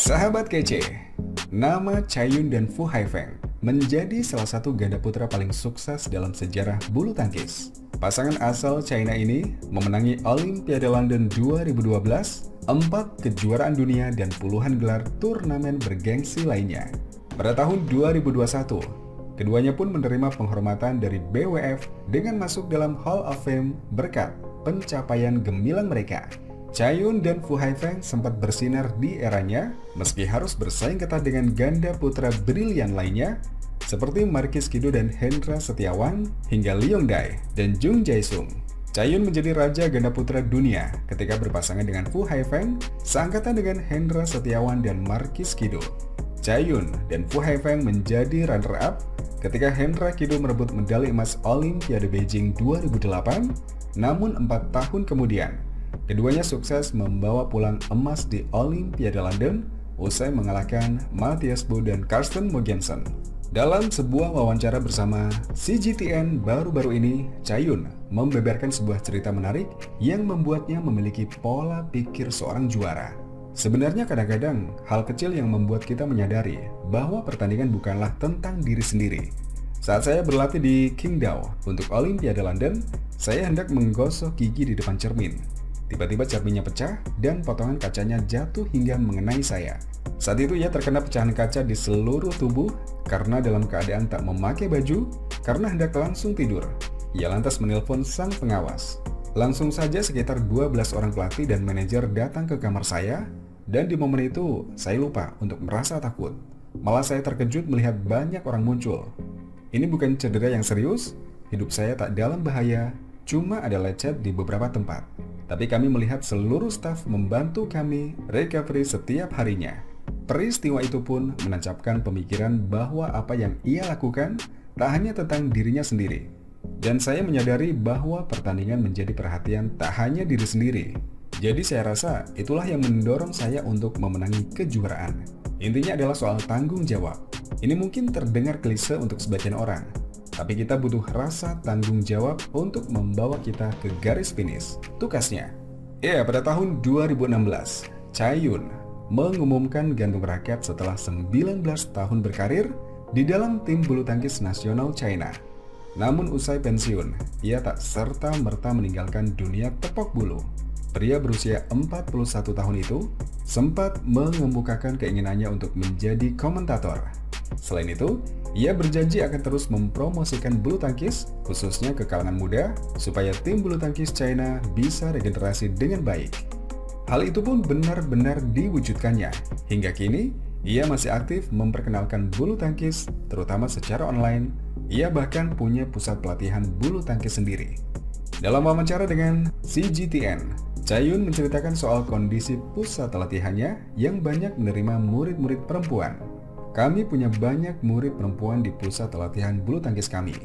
Sahabat kece, nama Chaiyun dan Fu Haifeng menjadi salah satu ganda putra paling sukses dalam sejarah bulu tangkis. Pasangan asal China ini memenangi Olimpiade London 2012, 4 kejuaraan dunia dan puluhan gelar turnamen bergengsi lainnya. Pada tahun 2021, keduanya pun menerima penghormatan dari BWF dengan masuk dalam Hall of Fame berkat pencapaian gemilang mereka. Chaiyun dan Fu Haifeng sempat bersinar di eranya, meski harus bersaing ketat dengan ganda putra brilian lainnya seperti Markis Kido dan Hendra Setiawan, hingga Leong Dai dan Jung Jae-sung. Chaiyun menjadi raja ganda putra dunia ketika berpasangan dengan Fu Haifeng, seangkatan dengan Hendra Setiawan dan Markis Kido. Chaiyun dan Fu Haifeng menjadi runner-up ketika Hendra Kido merebut medali emas Olimpiade Beijing 2008, namun 4 tahun kemudian, keduanya sukses membawa pulang emas di Olimpiade London usai mengalahkan Matthias Bo dan Karsten Mogensen. Dalam sebuah wawancara bersama CGTN baru-baru ini, Chaiyun membeberkan sebuah cerita menarik yang membuatnya memiliki pola pikir seorang juara. Sebenarnya kadang-kadang hal kecil yang membuat kita menyadari bahwa pertandingan bukanlah tentang diri sendiri. Saat saya berlatih di Qingdao untuk Olimpiade London, saya hendak menggosok gigi di depan cermin. Tiba-tiba cerminnya pecah dan potongan kacanya jatuh hingga mengenai saya. Saat itu ia terkena pecahan kaca di seluruh tubuh karena dalam keadaan tak memakai baju karena hendak langsung tidur. Ia lantas menelpon sang pengawas. Langsung saja sekitar 12 orang pelatih dan manajer datang ke kamar saya, dan di momen itu saya lupa untuk merasa takut. Malah saya terkejut melihat banyak orang muncul. Ini bukan cedera yang serius, hidup saya tak dalam bahaya, cuma ada lecet di beberapa tempat. Tapi kami melihat seluruh staf membantu kami recovery setiap harinya. Peristiwa itu pun menancapkan pemikiran bahwa apa yang ia lakukan tak hanya tentang dirinya sendiri. Dan saya menyadari bahwa pertandingan menjadi perhatian tak hanya diri sendiri. Jadi saya rasa itulah yang mendorong saya untuk memenangi kejuaraan. Intinya adalah soal tanggung jawab. Ini mungkin terdengar klise untuk sebagian orang, tapi kita butuh rasa tanggung jawab untuk membawa kita ke garis finish. Tukasnya. Ya, pada tahun 2016, Chaiyun mengumumkan gantung raket setelah 19 tahun berkarir di dalam tim bulu tangkis nasional China. Namun usai pensiun, ia tak serta-merta meninggalkan dunia tepok bulu. Pria berusia 41 tahun itu sempat mengemukakan keinginannya untuk menjadi komentator. Selain itu, ia berjanji akan terus mempromosikan bulu tangkis, khususnya ke kalangan muda, supaya tim bulu tangkis China bisa regenerasi dengan baik. Hal itu pun benar-benar diwujudkannya. Hingga kini, ia masih aktif memperkenalkan bulu tangkis, terutama secara online. Ia bahkan punya pusat pelatihan bulu tangkis sendiri. Dalam wawancara dengan CGTN, Chaiyun menceritakan soal kondisi pusat latihannya yang banyak menerima murid-murid perempuan. Kami punya banyak murid perempuan di pusat latihan bulu tangkis kami.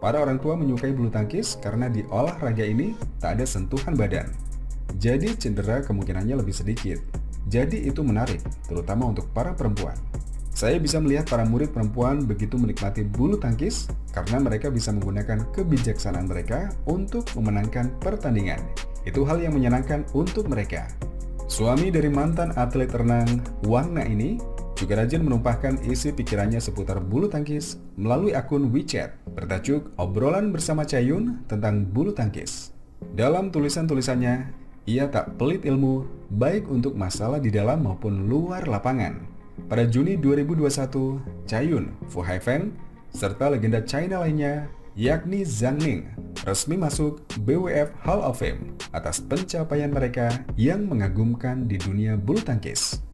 Para orang tua menyukai bulu tangkis karena di olahraga ini tak ada sentuhan badan. Jadi cedera kemungkinannya lebih sedikit. Jadi itu menarik, terutama untuk para perempuan. Saya bisa melihat para murid perempuan begitu menikmati bulu tangkis karena mereka bisa menggunakan kebijaksanaan mereka untuk memenangkan pertandingan. Itu hal yang menyenangkan untuk mereka. Suami dari mantan atlet renang Wang Na ini juga rajin menumpahkan isi pikirannya seputar bulu tangkis melalui akun WeChat bertajuk Obrolan Bersama Chaiyun tentang bulu tangkis. Dalam tulisan-tulisannya, ia tak pelit ilmu, baik untuk masalah di dalam maupun luar lapangan. Pada Juni 2021, Chaiyun, Fu Haifeng, serta legenda China lainnya, yakni Zhang Ning, resmi masuk BWF Hall of Fame atas pencapaian mereka yang mengagumkan di dunia bulu tangkis.